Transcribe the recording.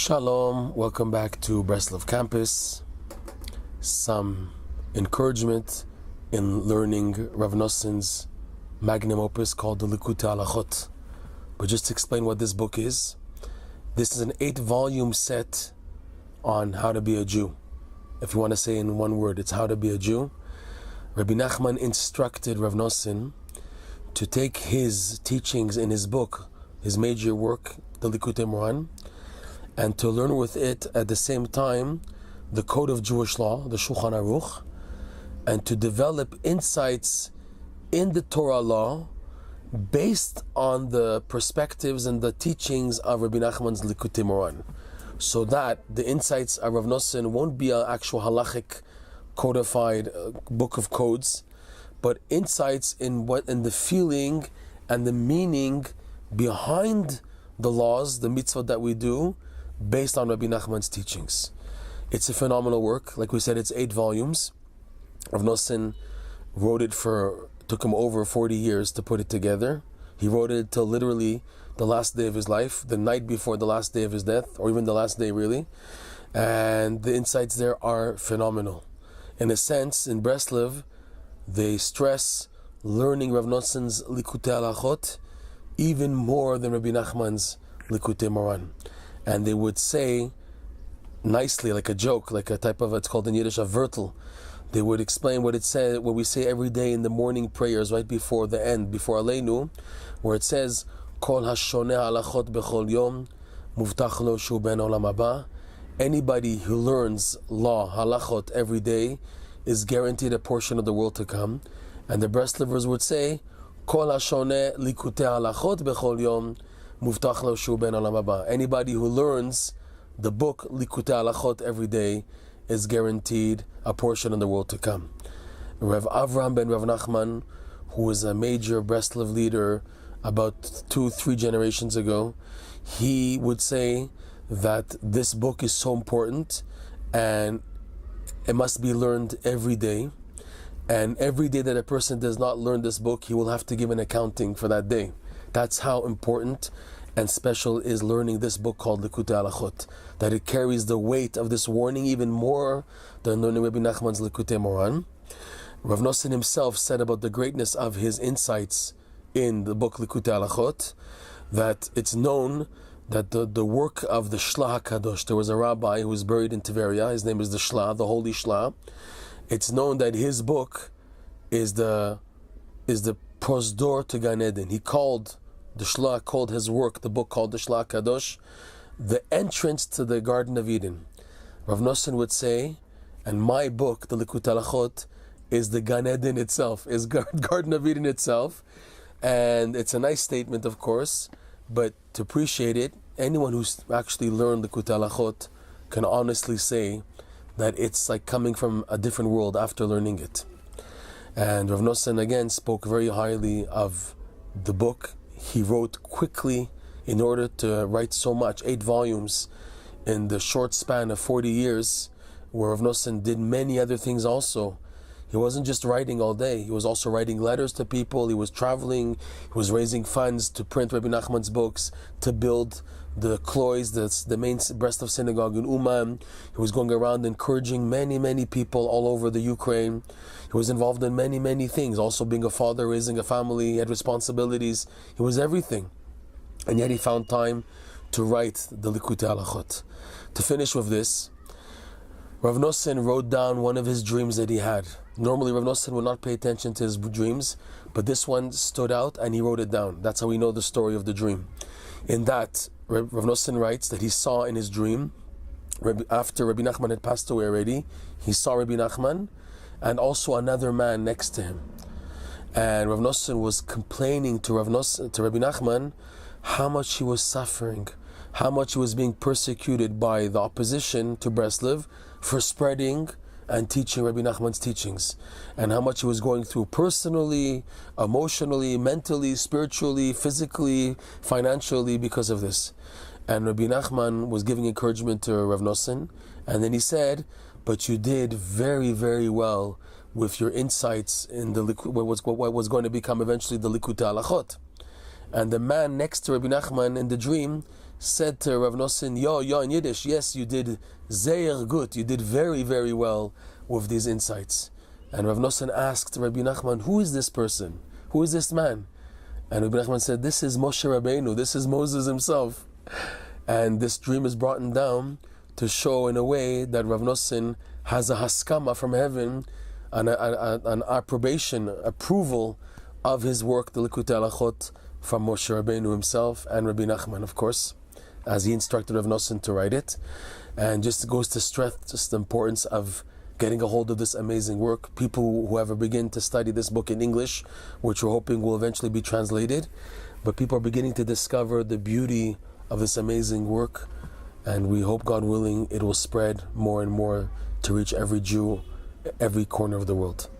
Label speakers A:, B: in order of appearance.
A: Shalom, welcome back to Breslov campus. Some encouragement in learning Reb Noson's magnum opus called the Likutey Halachot. But just to explain what this book is, this is an 8-volume set on how to be a Jew. If you want to say in one word, it's how to be a Jew. Rabbi Nachman instructed Reb Noson to take his teachings in his book, his major work, the Likutey Moharan, and to learn with it at the same time the code of Jewish law, the Shulchan Aruch, and to develop insights in the Torah law based on the perspectives and the teachings of Rabbi Nachman's Likutey Moharan, so that the insights of Reb Noson won't be an actual halachic codified book of codes, but insights in the feeling and the meaning behind the laws, the mitzvot that we do, based on Rabbi Nachman's teachings. It's a phenomenal work. Like we said, it's 8 volumes. Reb Noson wrote it took him over 40 years to put it together. He wrote it till literally the last day of his life, the night before the last day of his death, or even the last day really. And the insights there are phenomenal. In a sense, in Breslov, they stress learning Reb Noson's Likutey Halachot even more than Rabbi Nachman's Likutey Moharan. And they would say nicely, like a joke, like a type of, it's called in Yiddish a vertel. They would explain what it said, what we say every day in the morning prayers right before the end, before Aleinu, where it says, Kol hashoneh halachot bechol yom, muvtach lo shu ben olam haba. Anybody who learns law, halachot, every day is guaranteed a portion of the world to come. And the Breslovers would say, Kol hashoneh likutei halachot bechol yom, muvtach lo shu ben olam haba. Anybody who learns the book Likutey Halachot every day is guaranteed a portion of the world to come. Rev Avraham ben Rav Nachman, who was a major Breslov leader about 2-3 generations ago, he would say that this book is so important and it must be learned every day. And every day that a person does not learn this book, he will have to give an accounting for that day. That's how important and special is learning this book called Likutey Halachot, that it carries the weight of this warning even more than learning Rabbi Nachman's Likutey Moharan. Reb Noson himself said about the greatness of his insights in the book Likutey Halachot, that it's known that the work of the Shlah HaKadosh, there was a rabbi who was buried in Tiberia, his name is the Shlah, the Holy Shlah. It's known that his book is the prosdor to Gan Eden. The Shlah called his work, the book called the Shlah Kadosh, the entrance to the Garden of Eden. Rav Noson would say, and my book, the Likutey Halachot, is the Gan Eden itself, is Garden of Eden itself. And it's a nice statement, of course, but to appreciate it, anyone who's actually learned Likutey Halachot can honestly say that it's like coming from a different world after learning it. And Rav Noson again spoke very highly of the book. He wrote quickly in order to write so much, 8 volumes in the short span of 40 years, where Reb Noson did many other things also. He wasn't just writing all day, he was also writing letters to people, he was traveling, he was raising funds to print Rabbi Nachman's books, to build the klois, the main Breslov synagogue in Uman. He was going around encouraging many people all over the Ukraine. He was involved in many things, also being a father, raising a family, he had responsibilities, he was everything. And yet he found time to write the Likutey Halachot. To finish with this, Reb Noson wrote down one of his dreams that he had. Normally Reb Noson would not pay attention to his dreams, but this one stood out and he wrote it down. That's how we know the story of the dream. In that, Reb Noson writes that he saw in his dream, after Rabbi Nachman had passed away already, he saw Rabbi Nachman and also another man next to him. And Reb Noson was complaining to Rabbi Nachman how much he was suffering, how much he was being persecuted by the opposition to Breslov for spreading and teaching Rabbi Nachman's teachings, and how much he was going through personally, emotionally, mentally, spiritually, physically, financially because of this. And Rabbi Nachman was giving encouragement to Reb Noson, and then he said, but you did very well with your insights in what was going to become eventually the Likutey Halachot. And the man next to Rabbi Nachman in the dream said to Reb Noson, yo, in Yiddish, yes, you did sehr gut, you did very, very well with these insights. And Reb Noson asked Rabbi Nachman, who is this person? Who is this man? And Rabbi Nachman said, this is Moshe Rabbeinu, this is Moses himself. And this dream is brought down to show in a way that Reb Noson has a haskama from heaven, an approbation, approval of his work, the Likutey Halachot, from Moshe Rabbeinu himself and Rabbi Nachman, of course, as he instructed Reb Noson to write it. And just goes to stress just the importance of getting a hold of this amazing work. People who ever begin to study this book in English, which we're hoping will eventually be translated, but people are beginning to discover the beauty of this amazing work, and we hope, God willing, it will spread more and more to reach every Jew, every corner of the world.